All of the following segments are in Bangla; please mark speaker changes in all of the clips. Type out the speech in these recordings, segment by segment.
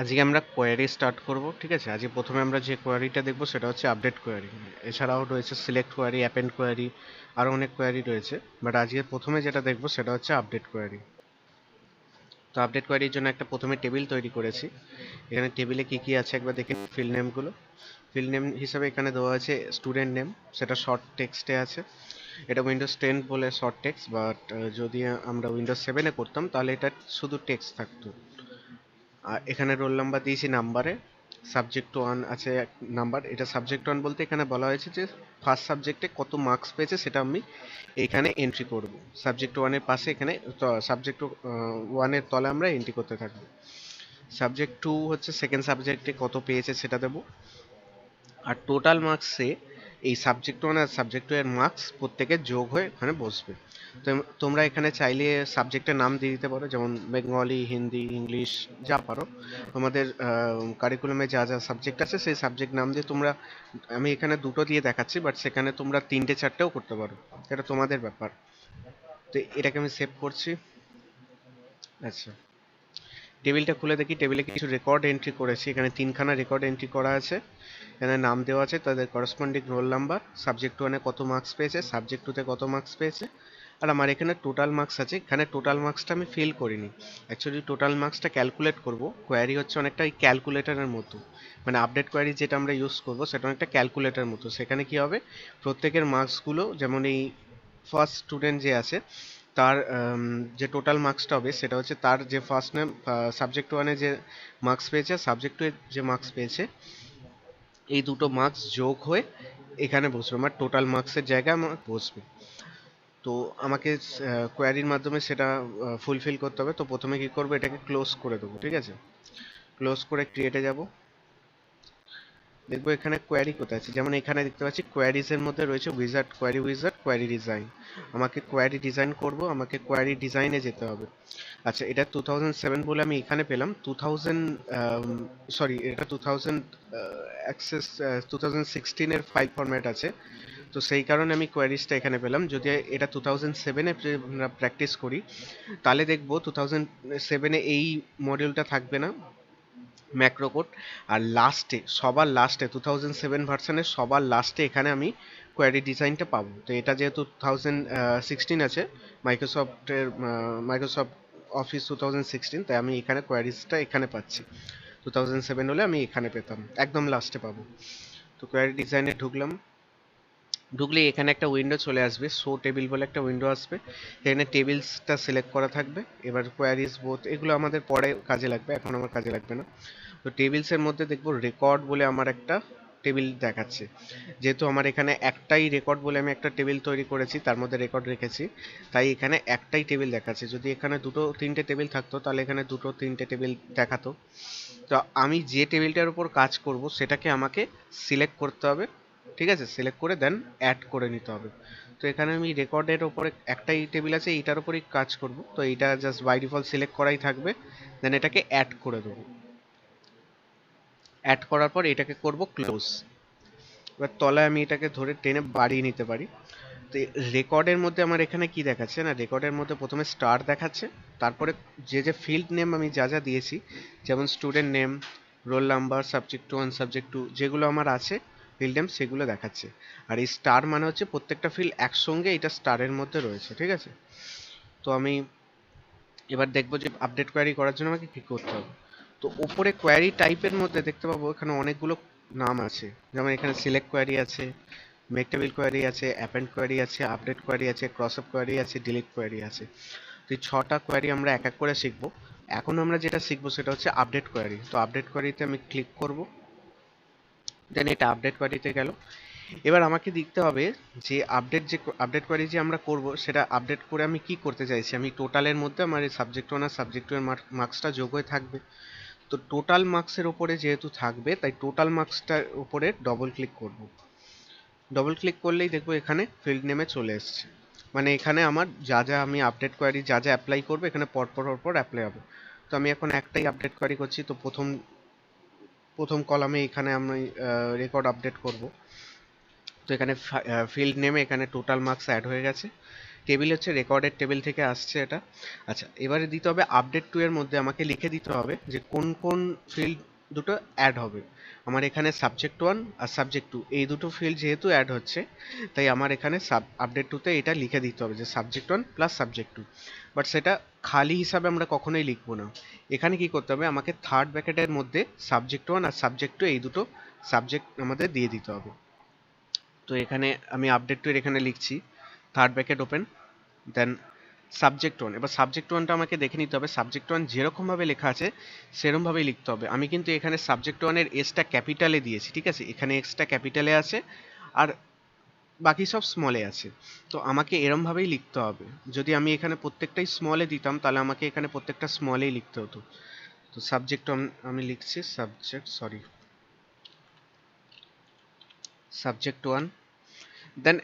Speaker 1: আজকে আমরা কোয়েরি স্টার্ট করব, ঠিক আছে। আজকে প্রথমে আমরা যে কোয়েরিটা দেখব সেটা হচ্ছে আপডেট কোয়েরি। এছাড়াও রয়েছে সিলেক্ট কোয়েরি, অ্যাপেন্ড কোয়েরি, আরও অনেক কোয়েরি রয়েছে, বাট আজকে প্রথমে যেটা দেখব সেটা হচ্ছে আপডেট কোয়েরি। তো আপডেট কোয়েরির জন্য একটা প্রথমে টেবিল তৈরি করেছি। এখানে টেবিলে কি কি আছে একবার দেখে ফিল্ড নেমগুলো। ফিল্ড নেম হিসাবে এখানে দেওয়া আছে স্টুডেন্ট নেম, সেটা শর্ট টেক্সটে আছে। এটা উইন্ডোজ 10 বলে শর্ট টেক্সট, বাট যদি আমরা উইন্ডোজ 7-এ করতাম তাহলে এটা শুধু টেক্সট থাকতো। আর এখানে রোল নাম্বার দিয়েছি নাম্বারে। সাবজেক্ট ওয়ান আছে নাম্বার, এটা সাবজেক্ট ওয়ান বলতে এখানে বলা হয়েছে যে ফার্স্ট সাবজেক্টে কত মার্কস পেয়েছে সেটা আমি এখানে এন্ট্রি করব। সাবজেক্ট ওয়ানের পাশে এখানে সাবজেক্ট ওয়ানের তলে আমরা এন্ট্রি করতে থাকবো। সাবজেক্ট টু হচ্ছে সেকেন্ড সাবজেক্টে কত পেয়েছে সেটা দেবো। আর টোটাল মার্কসে এই সাবজেক্ট ওয়ান আর সাবজেক্ট টু এর মার্কস প্রত্যেকের যোগ হয়ে এখানে বসবে। তো তোমরা এখানে চাইলে সাবজেক্টের নাম দিয়ে দিতে পারো, যেমন বেঙ্গলি, হিন্দি, ইংলিশ, যা পারো। তোমাদের কারিকুলামে যা যা সাবজেক্ট আছে সেই সাবজেক্ট নাম দিয়ে তোমরা, আমি এখানে দুটো দিয়ে দেখাচ্ছি, বাট সেখানে তোমরা তিনটে চারটেও করতে পারো, এটা তোমাদের ব্যাপার। তো এটাকে আমি সেভ করছি। আচ্ছা, টেবিলটা খুলে দেখি, টেবিলে কিছু রেকর্ড এন্ট্রি করেছি। এখানে তিনখানা রেকর্ড এন্ট্রি করা আছে। এখানে নাম দেওয়া আছে, তাদের করসপন্ডিং রোল নাম্বার, সাবজেক্ট ওয়ানে কত মার্কস পেয়েছে, সাবজেক্ট টুতে কত মার্কস পেয়েছে, আর আমার এখানে টোটাল মার্কস আছে। এখানে টোটাল মার্কসটা আমি ফিল করিনি। অ্যাকচুয়ালি টোটাল মার্কসটা ক্যালকুলেট করব। কোয়ারি হচ্ছে অনেকটা এই ক্যালকুলেটরের মতো, মানে আপডেট কোয়ারি যেটা আমরা ইউজ করব সেটা অনেকটা ক্যালকুলেটরের মতো। সেখানে কি হবে, প্রত্যেকের মার্কসগুলো, যেমন এই ফার্স্ট স্টুডেন্ট যে আছে তার যে টোটাল মার্কসটা হবে সেটা হচ্ছে তার যে ফার্স্ট নেম, সাবজেক্ট ওয়ানে যে মার্কস পেয়েছে, সাবজেক্ট টু যে মার্কস পেয়েছে, এই দুটো মার্কস যোগ হয়ে এখানে বসবে, আমার টোটাল মার্কসের জায়গায় আমার বসবে। তো আমাকে কোয়ারির মাধ্যমে সেটা ফুলফিল করতে হবে। তো প্রথমে কি করবো, এটাকে ক্লোজ করে দেবো, ঠিক আছে। ক্লোজ করে ক্রিয়েটে যাব, দেখবো এখানে কোয়ারি কোথায় আছে। যেমন এখানে দেখতে পাচ্ছি কোয়ারিজ এর মধ্যে রয়েছে wizard, query wizard, query design. আমাকে কোয়ারি ডিজাইন করব, আমাকে কোয়ারি ডিজাইনে যেতে হবে। আচ্ছা, এটা 2007 বলে আমি এখানে পেলাম। 2000, সরি, এটা 2000 অ্যাক্সেস 2016 এর ফাইল ফরম্যাট আছে। তো সেই কারণে আমি কোয়ারিজটা এখানে পেলাম। যদি এটা 2007-এ আমরা প্র্যাকটিস করি তাহলে দেখবো 2007-এ এই মডিউলটা থাকবে না, ম্যাক্রো কোড। আর লাস্টে, সবার লাস্টে 2007 ভার্সনের সবার লাস্টে এখানে আমি কোয়ারি ডিজাইনটা পাবো। তো এটা যেহেতু 2016 আছে, মাইক্রোসফটের মাইক্রোসফট অফিস 2016, তাই আমি এখানে কোয়ারিজটা এখানে পাচ্ছি। 2007 হলে আমি এখানে পেতাম, একদম লাস্টে পাবো। তো কোয়ারি ডিজাইনে ঢুকলাম। ঢুকলে এখানে একটা উইন্ডো চলে আসবে, শো টেবিল বলে একটা উইন্ডো আসবে। এখানে টেবিলসটা সিলেক্ট করা থাকবে। এবার কোয়ারিজ বোথ এগুলো আমাদের পরে কাজে লাগবে, এখন আমার কাজে লাগবে না। তো টেবিলসের মধ্যে দেখবো রেকর্ড বলে আমার একটা টেবিল দেখাচ্ছে। যেহেতু আমার এখানে একটাই রেকর্ড বলে আমি একটা টেবিল তৈরি করেছি, তার মধ্যে রেকর্ড রেখেছি, তাই এখানে একটাই টেবিল দেখাচ্ছে। যদি এখানে দুটো তিনটে টেবিল থাকতো তাহলে এখানে দুটো তিনটে টেবিল দেখাতো। তো আমি যে টেবিলটার উপর কাজ করব সেটাকে আমাকে সিলেক্ট করতে হবে, ঠিক আছে। সিলেক্ট করে দেন অ্যাড করে নিতে হবে। তো এখানে আমি রেকর্ডের ওপরে একটাই টেবিল আছে, এইটার উপরেই কাজ করব। তো এইটা জাস্ট বাই ডিফল্ট সিলেক্ট করাই থাকবে। দেন এটাকে অ্যাড করে দেবো। অ্যাড করার পর এটাকে করব ক্লোজ। এবার তলায় আমি এটাকে ধরে টেনে বাড়িয়ে নিতে পারি। তো রেকর্ডের মধ্যে আমার এখানে কি দেখাচ্ছে না, রেকর্ডের মধ্যে প্রথমে স্টার দেখাচ্ছে, তারপরে যে যে ফিল্ড নেম আমি যা যা দিয়েছি, যেমন student name, roll number, subject one, subject to, যেগুলো আমার আছে ফিল্ড নেম সেগুলো দেখাচ্ছে। আর এই স্টার মানে হচ্ছে প্রত্যেকটা ফিল্ড একসঙ্গে এটা স্টারের মধ্যে রয়েছে, ঠিক আছে। তো আমি এবার দেখবো যে আপডেট কোয়ারি করার জন্য আমাকে কি করতে হবে। তো উপরে কোয়ারি টাইপের মধ্যে দেখতে পাবো এখানে অনেকগুলো নাম আছে। যেমন এখানে সিলেক্ট কোয়ারি আছে, মেক টেবিল কোয়ারি আছে, অ্যাপেন্ড কোয়ারি আছে, আপডেট কোয়ারি আছে, ক্রস আপ কোয়ারি আছে, ডিলিট কোয়ারি আছে। তো এই 6টা কোয়ারি আমরা এক এক করে শিখবো। এখন আমরা যেটা শিখবো সেটা হচ্ছে আপডেট কোয়ারি। তো আপডেট কোয়ারিতে আমি ক্লিক করব, দেন এটা আপডেট কোয়ারিতে গেল। এবার আমাকে দেখতে হবে যে আপডেট কোয়ারি যে আমরা করব সেটা আপডেট করে আমি কি করতে চাইছি। আমি টোটালের মধ্যে আমার এই সাবজেক্ট ওয়ান আর সাবজেক্ট টু এর মার্কসটা যোগ হয়ে থাকবে। তো টোটাল মার্কসের উপরে যেহেতু থাকবে তাই টোটাল মার্কসটার উপরে ডবল ক্লিক করব। ডবল ক্লিক করলেই দেখবো এখানে ফিল্ড নেমে চলে এসছে। মানে এখানে আমার যা যা আমি আপডেট কোয়ারি যা যা অ্যাপ্লাই করবো এখানে পরপর পরপর অ্যাপ্লাই হবে। তো আমি এখন একটাই আপডেট কোয়ারি করছি। তো প্রথম প্রথম কলামে এখানে আমি রেকর্ড আপডেট করব। তো এখানে ফিল্ড নেমে এখানে টোটাল মার্কস অ্যাড হয়ে গেছে। টেবিল হচ্ছে রেকর্ডের টেবিল থেকে আসছে এটা। আচ্ছা, এবারে দিতে হবে আপডেট টু এর মধ্যে আমাকে লিখে দিতে হবে যে কোন কোন ফিল্ড দুটো অ্যাড হবে। আমার এখানে সাবজেক্ট ওয়ান আর সাবজেক্ট টু এই দুটো ফিল্ড যেহেতু অ্যাড হচ্ছে, তাই আমার এখানে আপডেট টুতে এটা লিখে দিতে হবে যে subject one plus subject to. But সেটা খালি হিসাবে আমরা কখনোই লিখবো না। এখানে কি করতে হবে, আমাকে থার্ড ব্র্যাকেটের মধ্যে সাবজেক্ট ওয়ান আর সাবজেক্ট টু এই দুটো সাবজেক্ট আমাদের দিয়ে দিতে হবে। তো এখানে আমি আপডেট টু এর এখানে লিখছি, third bracket open, then subject one. এবার সাবজেক্ট ওয়ানটা আমাকে দেখে নিতে হবে সাবজেক্ট ওয়ান যেরকমভাবে লেখা আছে সেরকমভাবেই লিখতে হবে। আমি কিন্তু এখানে সাবজেক্ট ওয়ানের এসটা ক্যাপিটালে দিয়েছি, ঠিক আছে, এখানে এক্সটা ক্যাপিটালে আছে আর বাকি সব স্মলে আছে। তো আমাকে এরমভাবেই লিখতে হবে। যদি আমি এখানে প্রত্যেকটাই স্মলে দিতাম তাহলে আমাকে এখানে প্রত্যেকটা স্মলেই লিখতে হতো। তো সাবজেক্ট আমি লিখছি সাবজেক্ট ওয়ান, দেন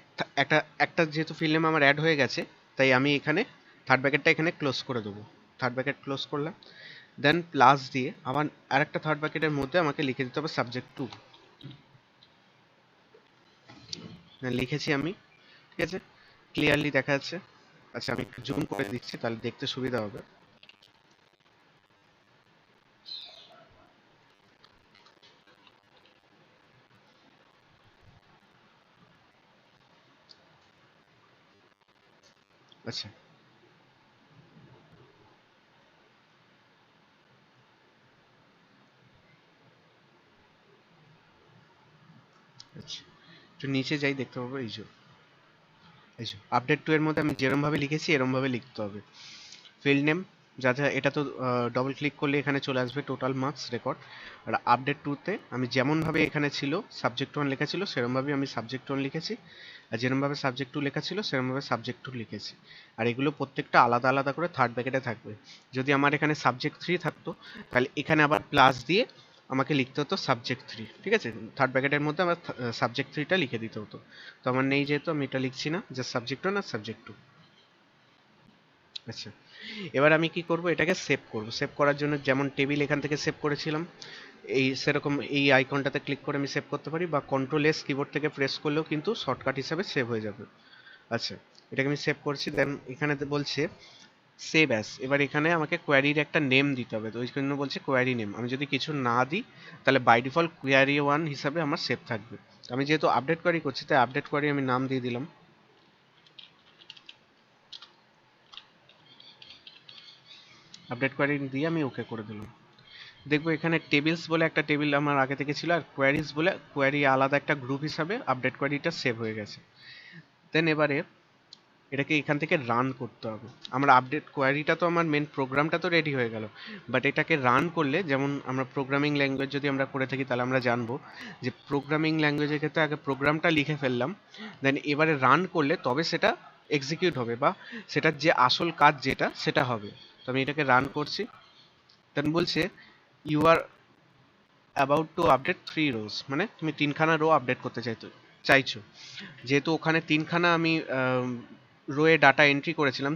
Speaker 1: একটা একটা যেহেতু ফিল্ড নেম আমার অ্যাড হয়ে গেছে, তাই আমি এখানে থার্ড ব্র্যাকেটটা এখানে ক্লোজ করে দেবো। থার্ড ব্র্যাকেট ক্লোজ করলাম, দেন প্লাস দিয়ে আবার আরেকটা থার্ড ব্র্যাকেটের মধ্যে আমাকে লিখে দিতে হবে সাবজেক্ট টু। লিখেছি আমি, ঠিক আছে, ক্লিয়ারলি দেখা যাচ্ছে। আচ্ছা, আমি একটু জুম করে দিচ্ছি তাহলে দেখতে সুবিধা হবে। আচ্ছা, আচ্ছা, একটু নিচে যাই, দেখতে পাবো এই যে আপডেট টু এর মধ্যে আমি যেরমভাবে লিখেছি এরমভাবে লিখতে হবে। ফিল্ড নেম যা যা, এটা তো ডবল ক্লিক করলে এখানে চলে আসবে টোটাল মার্কস রেকর্ড। আর আপডেট টুতে আমি যেমনভাবে এখানে ছিল সাবজেক্ট ওয়ান লেখা ছিল সেরমভাবেই আমি সাবজেক্ট ওয়ান লিখেছি, আর যেরমভাবে সাবজেক্ট টু লেখা ছিল সেরমভাবে সাবজেক্ট টু লিখেছি। আর এগুলো প্রত্যেকটা আলাদা আলাদা করে থার্ড ব্র্যাকেটে থাকবে। যদি আমার এখানে সাবজেক্ট থ্রি থাকতো তাহলে এখানে আবার প্লাস দিয়ে আমাকে লিখতে হতো সাবজেক্ট থ্রি, ঠিক আছে, থার্ড ব্র্যাকেটের মধ্যে আমার সাবজেক্ট থ্রিটা লিখে দিতে হতো। তো আমার নেই যেহেতু আমি এটা লিখছি না, জাস্ট সাবজেক্ট ওয়ান আর সাবজেক্ট টু। আচ্ছা, এবার আমি কি করব, এটাকে সেভ করব। সেভ করার জন্য যেমন টেবিল এখান থেকে সেভ করেছিলাম, এই সেরকম এই আইকনটাতে ক্লিক করে আমি সেভ করতে পারি, বা কন্ট্রোল এস কিবোর্ড থেকে প্রেস করলেও কিন্তু শর্টকাট হিসাবে সেভ হয়ে যাবে। আচ্ছা, এটাকে আমি সেভ করছি, দেন এখানে বলছে সেভ অ্যাস। এবার এখানে আমাকে কোয়ারির একটা নেম দিতে হবে, তো ওই জন্য বলছে কোয়ারি নেম। আমি যদি কিছু না দিই তাহলে বাই ডিফল্ট কোয়ারি ওয়ান হিসাবে আমার সেভ থাকবে। আমি যেহেতু আপডেট কোয়ারি করছি তাই আপডেট কোয়ারি আমি নাম দিয়ে দিলাম। আপডেট কোয়ারি দিয়ে আমি ওকে করে দিলাম। দেখবো এখানে টেবিলস বলে একটা টেবিল আমার আগে থেকে ছিল, আর কোয়ারিজ বলে কোয়ারি আলাদা একটা গ্রুপ হিসাবে আপডেট কোয়ারিটা সেভ হয়ে গেছে। দেন এবারে এটাকে এখান থেকে রান করতে হবে। আমরা আপডেট কোয়ারিটা তো আমার মেন প্রোগ্রামটা তো রেডি হয়ে গেল, বাট এটাকে রান করলে, যেমন আমরা প্রোগ্রামিং ল্যাঙ্গুয়েজ যদি আমরা করে থাকি তাহলে আমরা জানবো যে প্রোগ্রামিং ল্যাঙ্গুয়েজের ক্ষেত্রে আগে প্রোগ্রামটা লিখে ফেললাম, দেন এবারে রান করলে তবে সেটা এক্সিকিউট হবে, বা সেটার যে আসল কাজ যেটা সেটা হবে। তো আমি এটাকে রান করছি, দেন বলছে you are about to update three rows, মানে তুমি তিনখানা রো আপডেট করতে চাইছো। যেহেতু ওখানে তিনখানা আমি রোয়ে ডাটা এন্ট্রি করেছিলাম,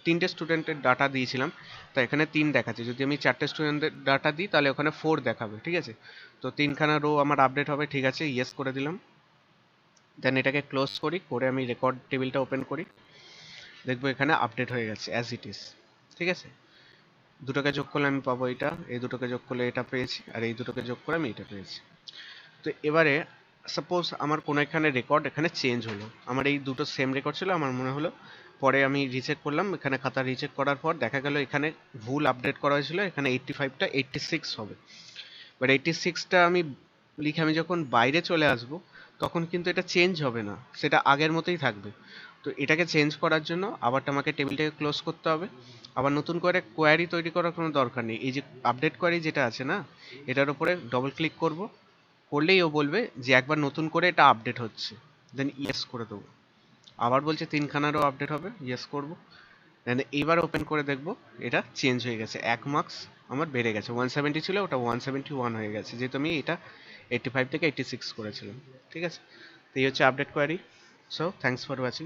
Speaker 1: তিনটে স্টুডেন্টের ডাটা দিয়েছিলাম, তাই এখানে তিন দেখাচ্ছে। যদি আমি চারটে স্টুডেন্টের ডাটা দিই তাহলে ওখানে ফোর দেখাবে, ঠিক আছে। তো তিনখানা রো আমার আপডেট হবে, ঠিক আছে, ইয়েস করে দিলাম। দেন এটাকে ক্লোজ করি, করে আমি রেকর্ড টেবিলটা ওপেন করি, দেখবো এখানে আপডেট হয়ে গেছে অ্যাজ ইট ইজ, ঠিক আছে। দুটোকে যোগ করলে আমি পাবো এটা, এই দুটোকে যোগ করলে এটা পেয়েছি, আর এই দুটোকে যোগ করে আমি এটা পেয়েছি। তো এবারে সাপোজ আমার কোনো এখানে রেকর্ড এখানে চেঞ্জ হলো, আমার এই দুটো সেম রেকর্ড ছিল, আমার মনে হলো, পরে আমি রিচেক করলাম, এখানে খাতা রিচেক করার পর দেখা গেল এখানে ভুল আপডেট করা হয়েছিল, এখানে 85টা 86 হবে। বাট 86টা আমি লিখে আমি যখন বাইরে চলে আসব তখন কিন্তু এটা চেঞ্জ হবে না, সেটা আগের মতোই থাকবে। তো এটাকে চেঞ্জ করার জন্য আবার আমাকে টেবিলটাকে ক্লোজ করতে হবে, আবার নতুন করে কোয়ারি তৈরি করার কোনো দরকার নেই। এই যে আপডেট কোয়ারি যেটা আছে না, এটার উপরে ডবল ক্লিক করব, করলেই ও বলবে যে একবার নতুন করে এটা আপডেট হচ্ছে, দেন ইয়েস করে দেবো। আবার বলছে তিনখানারও আপডেট হবে, ইয়েস করব। দেন এইবার ওপেন করে দেখব এটা চেঞ্জ হয়ে গেছে, 1 মার্কস আমার বেড়ে গেছে। 170 ছিল, ওটা 171 হয়ে গেছে, যেহেতু আমি এটা 85 থেকে 86 করেছিলাম, ঠিক আছে। তো এই হচ্ছে update query. So thanks for watching.